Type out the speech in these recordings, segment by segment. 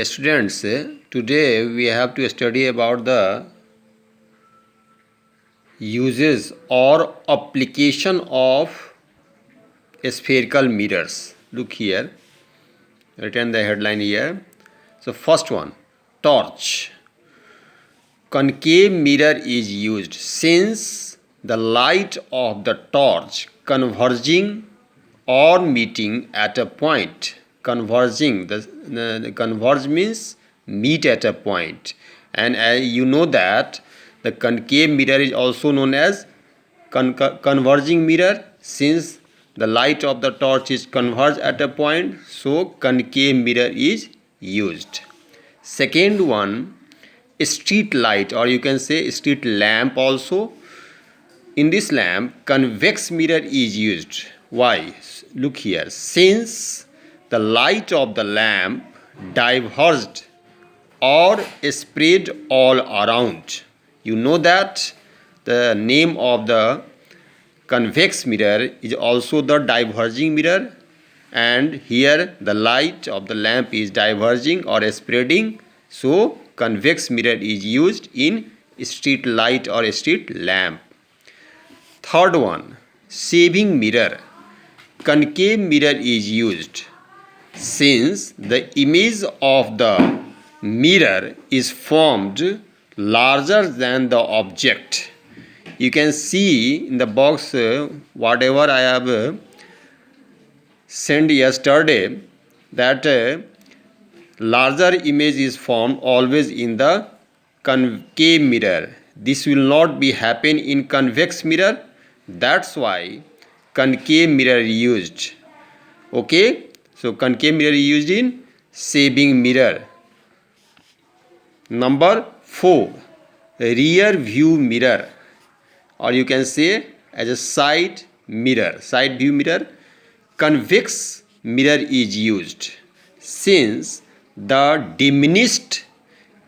Students, today we have to study about the uses or application of spherical mirrors. Look here, written the headline here. So first one, torch. Concave mirror is used since the light of the torch converging or meeting at a point. Converging, the converge means meet at a point, and you know that the concave mirror is also known as converging mirror since the light of the torch is converged at a point, so concave mirror is used. Second one, street light, or you can say street lamp also. In this lamp, convex mirror is used. Why? Look here. Since the light of the lamp diverged or spread all around. You know that the name of the convex mirror is also the diverging mirror, and here the light of the lamp is diverging or spreading, so convex mirror is used in street light or street lamp. Third one, saving mirror. Concave mirror is used since the image of the mirror is formed larger than the object. You can see in the box whatever I have sent yesterday, that larger image is formed always in the concave mirror. This will not be happen in convex mirror. That's why concave mirror is used. Okay, so concave mirror is used in saving mirror. Number 4, rear view mirror, or you can say as a side mirror, side view mirror. Convex mirror is used since the diminished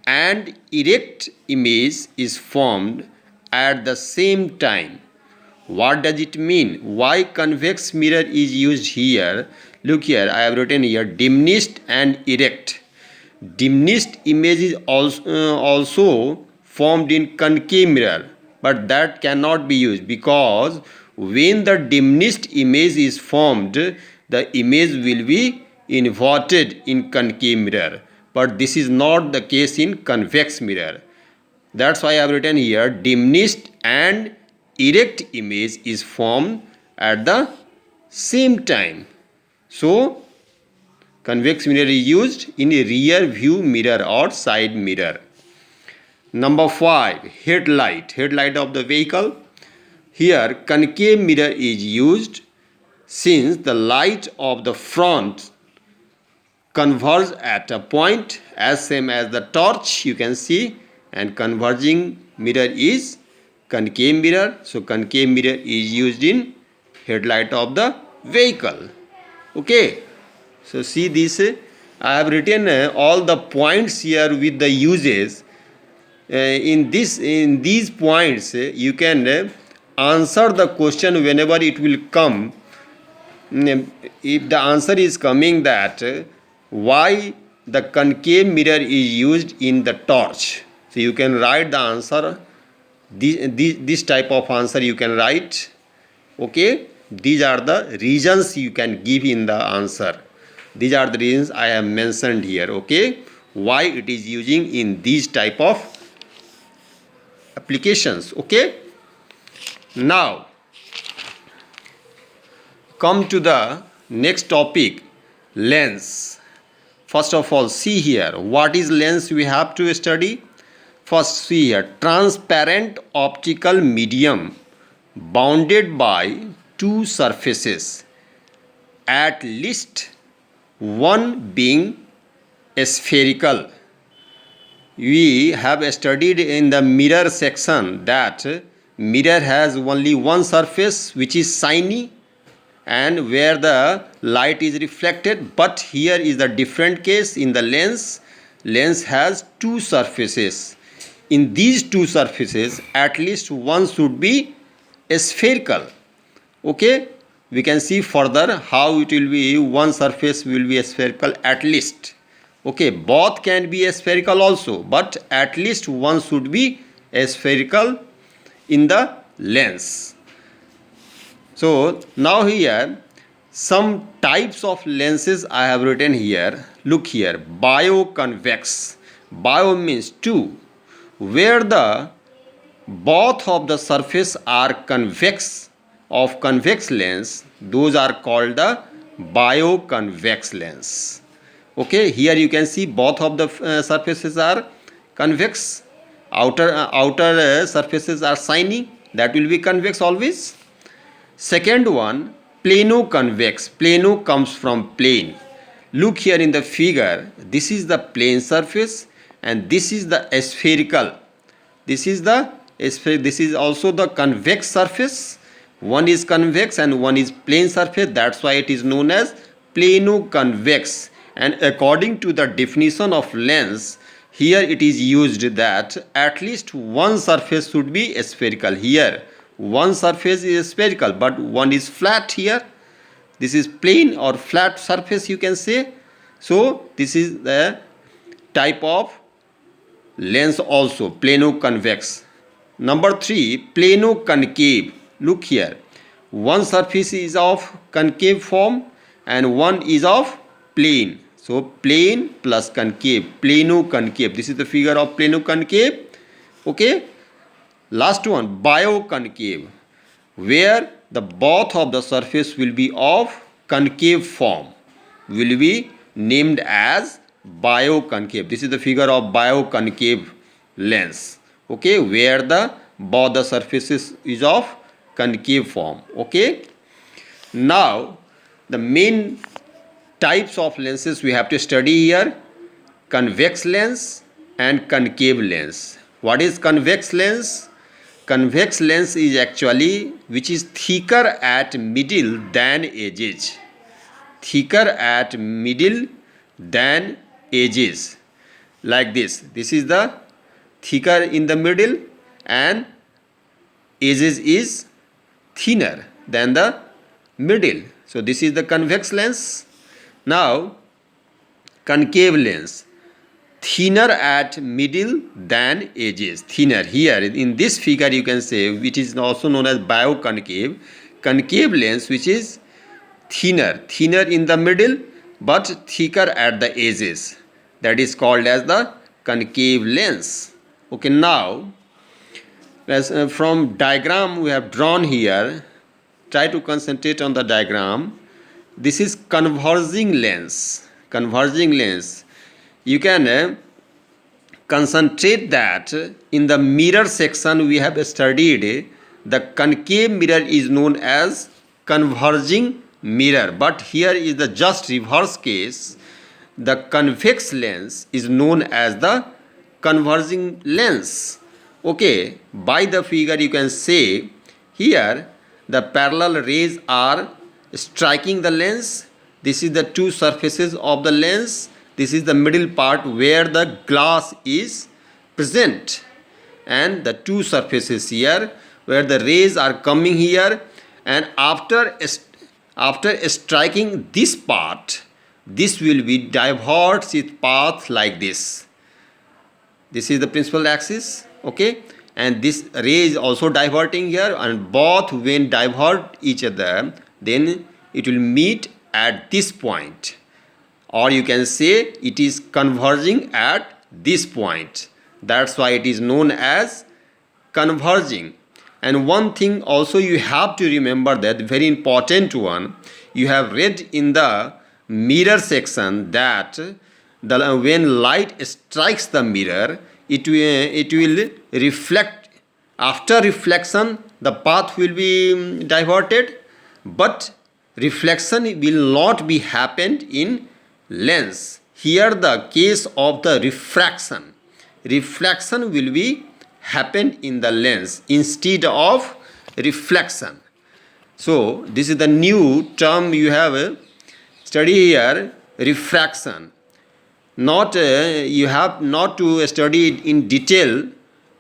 and erect image is formed at the same time. What does it mean? Why convex mirror is used here? Look here, I have written here diminished and erect. Diminished image is also formed in concave mirror, but that cannot be used because when the diminished image is formed, the image will be inverted in concave mirror, but this is not the case in convex mirror. That's why I have written here diminished and erect image is formed at the same time. So convex mirror is used in a rear view mirror or side mirror. Number 5, headlight of the vehicle. Here concave mirror is used since the light of the front converge at a point as same as the torch, you can see, and converging mirror is concave mirror, so concave mirror is used in headlight of the vehicle. Okay, so see this, I have written all the points here with the uses. In these points you can answer the question whenever it will come. If the answer is coming that why the concave mirror is used in the torch, so you can write the answer. This type of answer you can write. Okay, these are the reasons you can give in the answer. These are the reasons I have mentioned here. Okay, why it is using in these type of applications. Okay, now come to the next topic, lens. First of all, see here what is lens we have to study. First, see here, transparent optical medium bounded by two surfaces, at least one being spherical. We have studied in the mirror section that mirror has only one surface which is shiny and where the light is reflected, but here is the different case. In the lens has two surfaces. In these two surfaces at least one should be spherical. Okay, we can see further how it will be, one surface will be spherical at least. Okay, both can be spherical also, but at least one should be spherical in the lens. So now here some types of lenses I have written here. Look here, bioconvex. Bio means two, where the both of the surface are convex of convex lens, those are called the bioconvex lens. Okay, here you can see both of the surfaces are convex, outer surfaces are shiny, that will be convex always. Second one, plano-convex. Plano comes from plane. Look here in the figure, this is the plane surface and this is the spherical. This is also the convex surface. One is convex and one is plane surface. That's why it is known as plano-convex. And according to the definition of lens, here it is used that at least one surface should be spherical. Here one surface is spherical but one is flat here. This is plane or flat surface you can say. So this is the type of lens also, plano-convex. Number 3, plano-concave. Look here, one surface is of concave form and one is of plane. So plane plus concave, plano-concave. This is the figure of plano-concave. Okay. Last one, bioconcave, where the both of the surface will be of concave form, will be named as bioconcave. This is the figure of bioconcave lens. Okay, where the both the surfaces is of concave form. Okay. Now the main types of lenses we have to study here: convex lens and concave lens. What is convex lens? Convex lens is actually which is thicker at middle than edges. Thicker at middle than edges. Like this. This is the thicker in the middle and edges is thinner than the middle. So this is the convex lens. Now concave lens, thinner at middle than edges, thinner. Here in this figure you can say, which is also known as bioconcave, concave lens which is thinner in the middle but thicker at the edges, that is called as the concave lens. Okay, now as from diagram we have drawn here, try to concentrate on the diagram. This is converging lens. Converging lens, you can concentrate that in the mirror section we have studied the concave mirror is known as converging mirror, but here is the just reverse case. The convex lens is known as the converging lens. Okay, by the figure you can say here the parallel rays are striking the lens. This is the two surfaces of the lens. This is the middle part where the glass is present, and the two surfaces here where the rays are coming here, and after striking this part, this will be diverts its path like this. This is the principal axis. Okay, and this ray is also diverting here, and both when divert each other, then it will meet at this point, or you can say it is converging at this point. That's why it is known as converging. And one thing also you have to remember, that very important one, you have read in the mirror section that when light strikes the mirror, it will reflect. After reflection the path will be diverted, but reflection will not be happened in lens. Here the case of the refraction will be happened in the lens instead of reflection. So this is the new term you have study here, refraction. Not you have not to study it in detail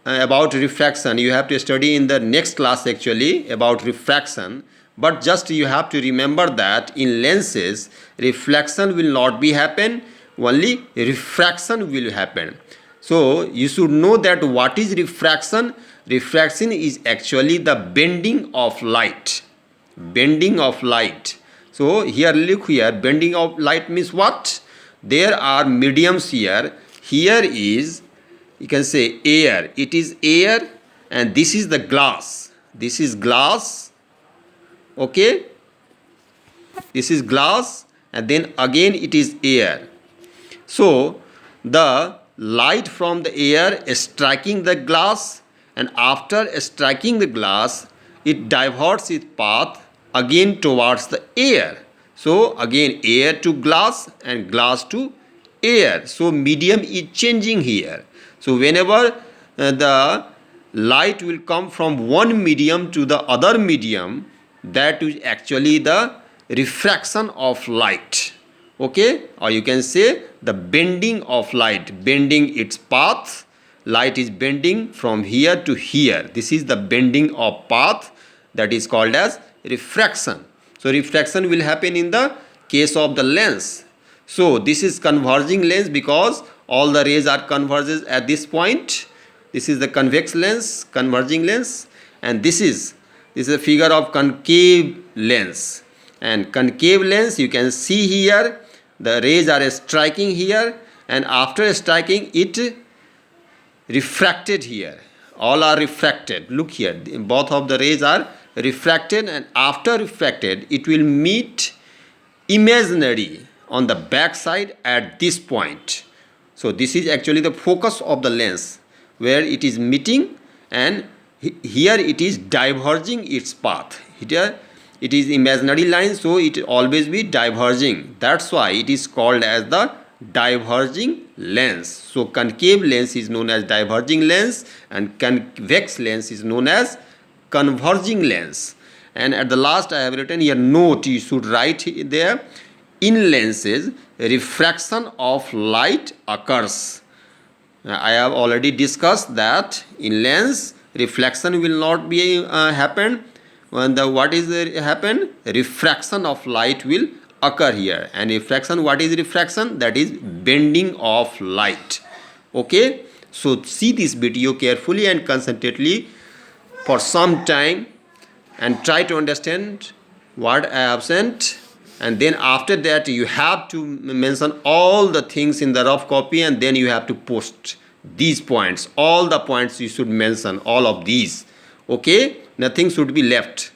about refraction. You have to study in the next class actually about refraction, but just you have to remember that in lenses reflection will not be happen, only refraction will happen. So you should know that what is refraction. Refraction is actually the bending of light. Bending of light. So here, look here, bending of light means what? There are mediums here. Here is, you can say, air. It is air, and this is the glass. This is glass. Okay, this is glass, and then again it is air. So the light from the air is striking the glass, and after striking the glass, it diverts its path again towards the air. So again air to glass and glass to air. So medium is changing here. So whenever the light will come from one medium to the other medium, that is actually the refraction of light. Okay, or you can say the bending of light, bending its path. Light is bending from here to here. This is the bending of path, that is called as refraction. So refraction will happen in the case of the lens. So this is converging lens because all the rays are converges at this point. This is the convex lens, converging lens, and this is a figure of concave lens. And concave lens, you can see here, the rays are striking here, and after striking it refracted here. All are refracted. Look here, both of the rays are refracted, and after refracted it will meet imaginary on the back side at this point. So this is actually the focus of the lens, where it is meeting, and here it is diverging its path. Here it is imaginary line, so it always be diverging. That's why it is called as the diverging lens. So concave lens is known as diverging lens, and convex lens is known as converging lens. And at the last I have written here note, you should write there, in lenses refraction of light occurs. I have already discussed that in lens reflection will not be happen. When the what is happen, refraction of light will occur here. And refraction, what is refraction? That is bending of light. Okay, so see this video carefully and concentrately for some time, and try to understand what I have sent, and then after that you have to mention all the things in the rough copy, and then you have to post these points. All the points you should mention, all of these. Okay, nothing should be left.